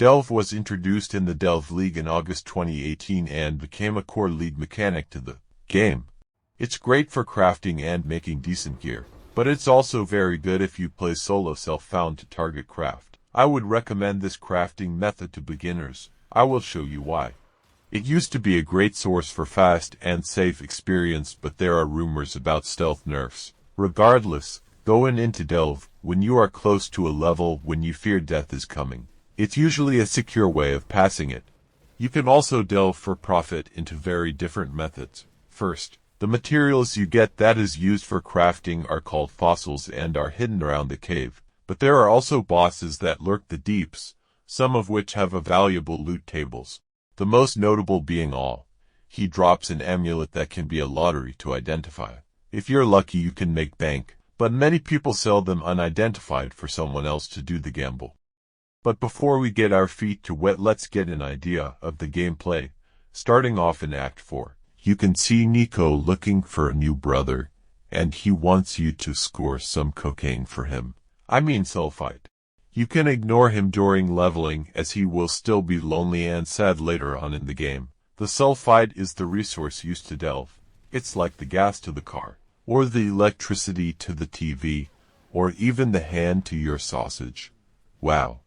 Delve was introduced in the Delve League in August 2018 and became a core league mechanic to the game. It's great for crafting and making decent gear, but it's also very good if you play solo self-found to target craft. I would recommend this crafting method to beginners. I will show you why. It used to be a great source for fast and safe experience, but there are rumors about stealth nerfs. Regardless, going into Delve when you are close to a level when you fear death is coming. It's usually a secure way of passing it. You can also delve for profit into very different methods. First, the materials you get that is used for crafting are called fossils and are hidden around the cave. But there are also bosses that lurk the deeps, some of which have valuable loot tables. The most notable being all. He drops an amulet that can be a lottery to identify. If you're lucky you can make bank, but many people sell them unidentified for someone else to do the gamble. But before we get our feet to wet, let's get an idea of the gameplay. Starting off in Act 4, you can see Nico looking for a new brother, and he wants you to score some cocaine for him. I mean sulfite. You can ignore him during leveling as he will still be lonely and sad later on in the game. The sulfite is the resource used to delve. It's like the gas to the car, or the electricity to the TV, or even the hand to your sausage. Wow.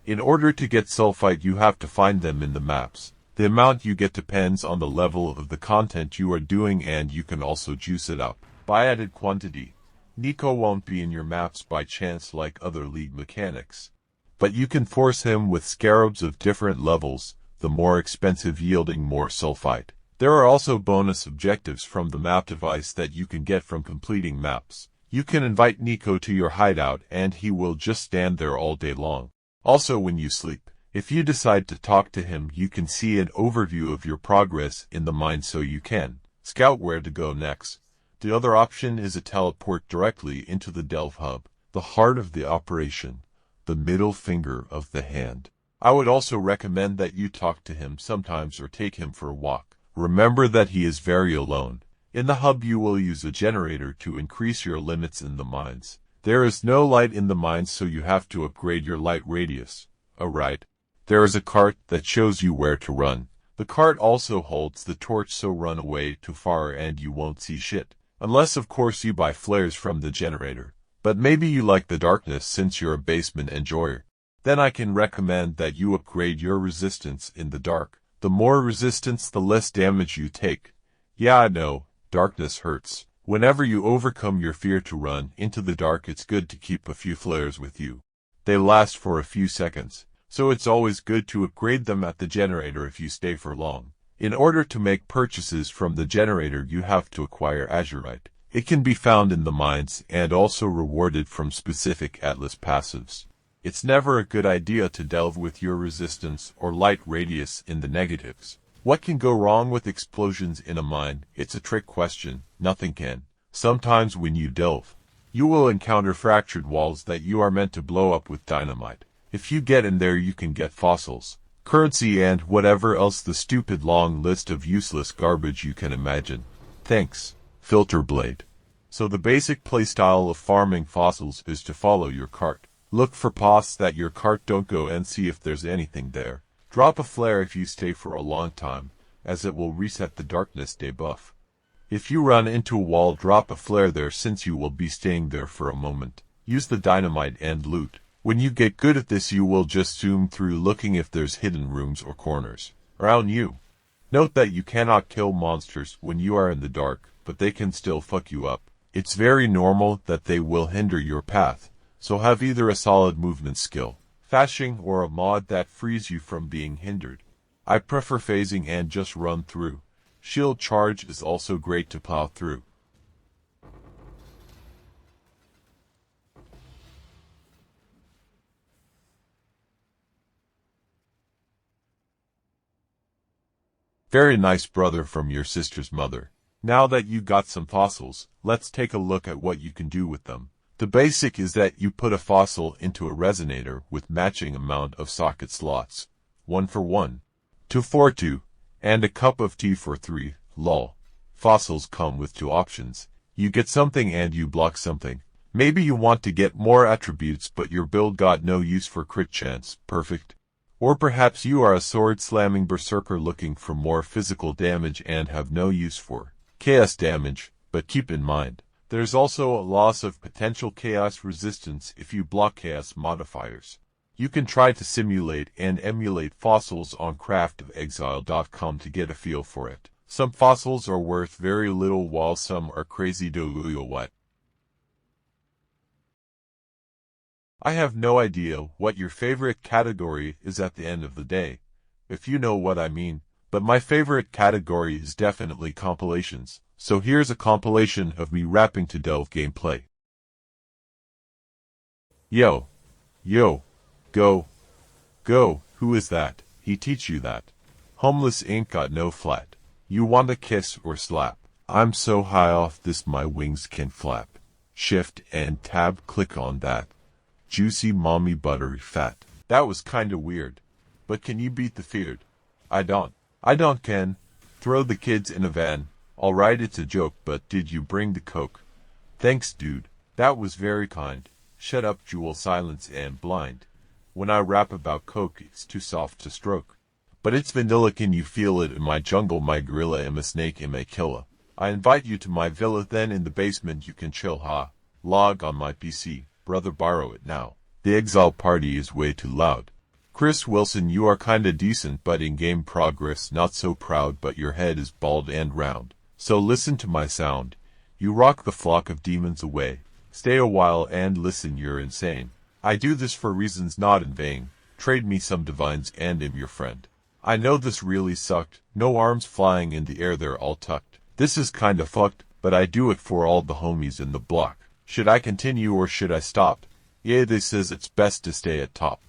In order to get sulfite you have to find them in the maps. The amount you get depends on the level of the content you are doing, and you can also juice it up by added quantity. Nico won't be in your maps by chance like other league mechanics. But you can force him with scarabs of different levels, the more expensive yielding more sulfite. There are also bonus objectives from the map device that you can get from completing maps. You can invite Nico to your hideout and he will just stand there all day long. Also when you sleep, if you decide to talk to him you can see an overview of your progress in the mine so you can scout where to go next. The other option is a teleport directly into the Delve hub, the heart of the operation, the middle finger of the hand. I would also recommend that you talk to him sometimes or take him for a walk. Remember that he is very alone. In the hub you will use a generator to increase your limits in the mines. There is no light in the mines so you have to upgrade your light radius. Alright. There is a cart that shows you where to run. The cart also holds the torch, so run away too far and you won't see shit. Unless of course you buy flares from the generator. But maybe you like the darkness since you're a basement enjoyer. Then I can recommend that you upgrade your resistance in the dark. The more resistance the less damage you take. Yeah, I know, darkness hurts. Whenever you overcome your fear to run into the dark it's good to keep a few flares with you. They last for a few seconds, so it's always good to upgrade them at the generator if you stay for long. In order to make purchases from the generator you have to acquire azurite. It can be found in the mines and also rewarded from specific Atlas passives. It's never a good idea to delve with your resistance or light radius in the negatives. What can go wrong with explosions in a mine? It's a trick question. Nothing can. Sometimes when you delve, you will encounter fractured walls that you are meant to blow up with dynamite. If you get in there you can get fossils, currency and whatever else, the stupid long list of useless garbage you can imagine. Thanks, Filter Blade. So the basic playstyle of farming fossils is to follow your cart. Look for paths that your cart don't go and see if there's anything there. Drop a flare if you stay for a long time, as it will reset the darkness debuff. If you run into a wall, drop a flare there since you will be staying there for a moment. Use the dynamite and loot. When you get good at this you will just zoom through looking if there's hidden rooms or corners around you. Note that you cannot kill monsters when you are in the dark, but they can still fuck you up. It's very normal that they will hinder your path, so have either a solid movement skill, fashing, or a mod that frees you from being hindered. I prefer phasing and just run through. Shield charge is also great to plow through. Very nice, brother from your sister's mother. Now that you got some fossils, let's take a look at what you can do with them. The basic is that you put a fossil into a resonator with matching amount of socket slots. 1 for 1, 2 for 2, and a cup of tea for 3, lol. Fossils come with two options. You get something and you block something. Maybe you want to get more attributes but your build got no use for crit chance. Perfect. Or perhaps you are a sword-slamming berserker looking for more physical damage and have no use for chaos damage, but keep in mind, there's also a loss of potential chaos resistance if you block chaos modifiers. You can try to simulate and emulate fossils on craftofexile.com to get a feel for it. Some fossils are worth very little while some are crazy to what. I have no idea what your favorite category is at the end of the day, if you know what I mean, but my favorite category is definitely compilations, so here's a compilation of me rapping to Delve gameplay. Yo, go, who is that? He teach you that. Homeless ain't got no flat. You want a kiss or slap? I'm so high off this my wings can flap. Shift and tab click on that. Juicy mommy buttery fat. That was kinda weird. But can you beat the feared? I don't can. Throw the kids in a van. Alright, it's a joke, but did you bring the coke? Thanks dude. That was very kind. Shut up Jewel, silence and blind. When I rap about coke it's too soft to stroke. But it's vanilla, can you feel it in my jungle? My gorilla am a snake, am a killer. I invite you to my villa, then in the basement you can chill, ha. Log on my PC, brother borrow it now. The Exile party is way too loud. Chris Wilson, you are kinda decent but in game progress not so proud, but your head is bald and round. So listen to my sound. You rock the flock of demons away. Stay a while and listen, you're insane. I do this for reasons not in vain. Trade me some divines and am your friend. I know this really sucked. No arms flying in the air, they're all tucked. This is kinda fucked, but I do it for all the homies in the block. Should I continue or should I stop? Yeah, they says it's best to stay at top.